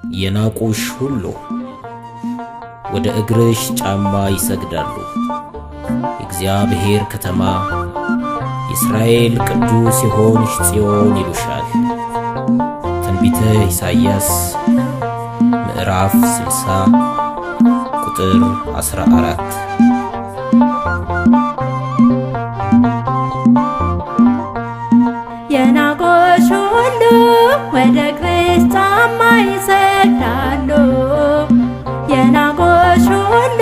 የናቁሽ ሁሉ ወደ እግርሽ ጫማ ይሰግዳሉ። የእግዚአብሔር ከተማ የእስራኤል ቅዱስ የሆንሽ ጽዮን ይሉሻል። ትንቢተ ኢሳይያስ ምዕራፍ 60 ቁጥር 14። የናቆሽ ሁሉ ወደ እግርሽ ጫማ ይሰግዳሉ። የናቆሽ ሁሉ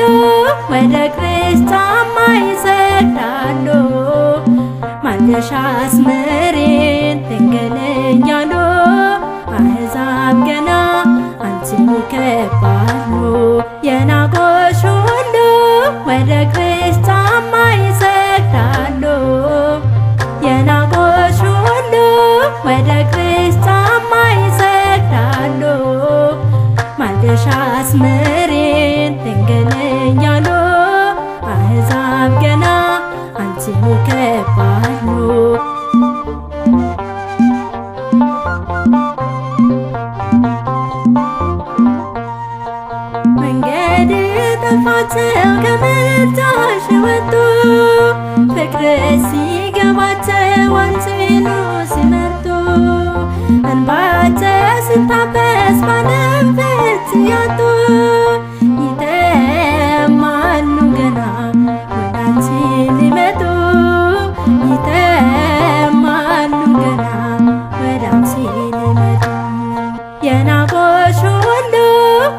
ወደ እግርሽ ጫማ ይሰግዳሉ። ማልደሽ አስምሪን ድንግል እያሉ አሕዛብ ገና አንቺን ይከባሉ። የናቆሽ ሁሉ ወደ እግርሽ ጫማ ይሰግዳሉ። የናቆሽ ሁሉ ወደ እግርሽ ጫማ ይሰግዳሉ። ማልደሽ አስምሪን ድንግል እያሉ አሕዛብ ገና አንቺን ይከባሉ። መንገድ ጠፋቸው ከምልጃሽ ወጡ፣ ፍቅርሽ ሲገባቸው አንቺኑ ሲመርጡ። እንባቸው ሲታበስ ባለም ፊት ሲያጡ፣ ይተማሉ ገና ወደ አንቺ ሊመጡ። ይተማሉ ገና ወደ አንቺ ሊመጡ። የናቆሽ ሁሉ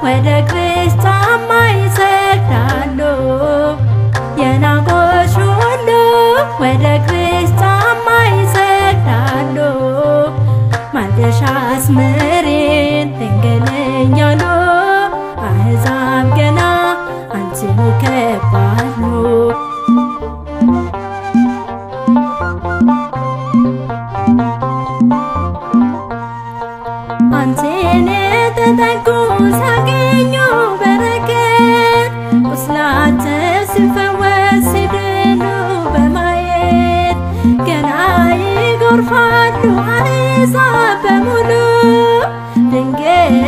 ወደ እግርሽ ጫማ ይሰግዳሉ። የናቆሽ ሁሉ ወደ እግርሽ ጫማ ይሰግዳሉ። ማልደሽ አስምሪን ድንግል እያሉ አሕዛብ ገና አንቺን ይከባሉ። አንቺን የተጠጉ ሲያገኙ በረከት፣ ቁስላቸው ሲፈወስ ሲድኑ በማየት ገና ይጎርፋሉ አሕዛብ በሙሉ። ድንግል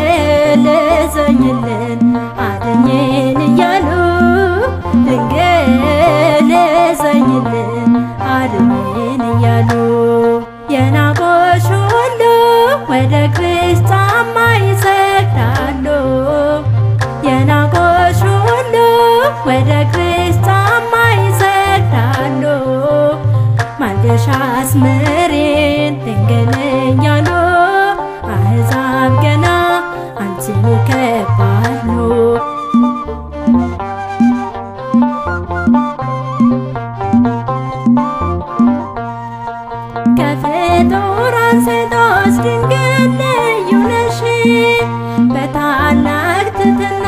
እዘኝልን አድኝን እያሉ፣ ድንግል እዘኝልን አድኝን እያሉ። የናቆሽ ሁሉ ወደ እግርሽ ጫማ ይሰግዳሉ። የናቆሽ ሁሉ ወደ እግርሽ ጫማ ይሰግዳሉ። ማልደሽ አስምሪን ድንግል እያሉ አሕዛብ ገና አንቺን ይከባሉ። ከፍጡራን ሴቶች ድንግል ልዩ ነሽ፣ በታላቅ ትሕትና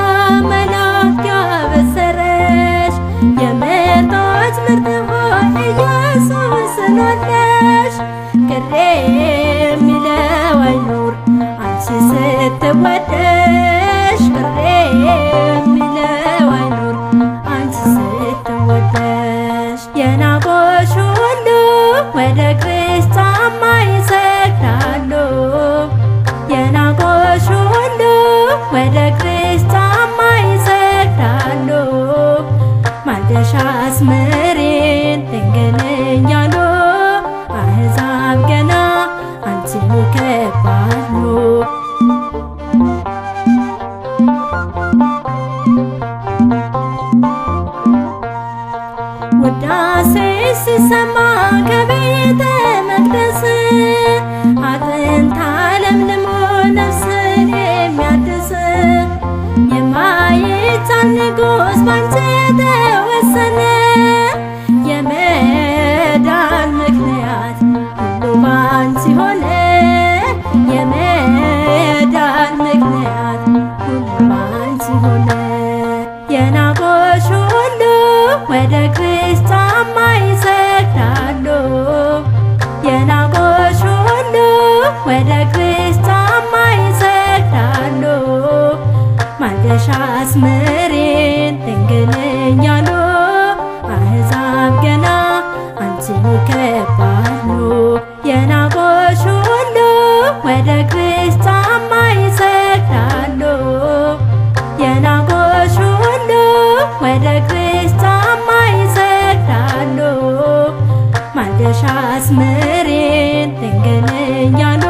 መላእክት ያበሰረሽ። የምርጦች ምርጥ ሆይ ኢየሱስ ነሽ። ቅር የሚለው አይኑር አንቺ ስትወደሽ፣ ቅር የሚለው አይኑር አንቺ ስትወደሽ። የናቆሽ ሁሉ ወደ እግርሽ ጫማ ይሰግዳሉ። የናቆሽ ሁሉ ወደ እግርሽ ጫማ ይሰግዳሉ። ማልደሽ አስምሪን ድንግል እያሉ አሕዛብ ገና አንቺን ይከባሉ። ውዳሴ ሲሰማ ከቤተ መቅደስ፣ አጥንት ለምልሞ ነፍስን የሚያድስ። የማይቻል ንጉሥ ባንቺ ተወሰነ፣ የመዳን ምክንያት ሁሉ ባንቺ ሆነ። የመዳን ምክንያት ሁሉ ባንቺ ሆነ። የናቆሽ ሁሉ ወደ እግርሽ ጫማ ይሰግዳሉ። የናቆሽ ሁሉ ወደ እግርሽ ጫማ ይሰግዳሉ። ማልደሽ አስምሪን ድንግል እያሉ አሕዛብ ገና አንቺን ይከባሉ። የናቆሽ ሁሉ ወደ እግርሽ ጫማ ይሰግዳሉ። ማልደሽ አስምሬን ድንግል እያሉ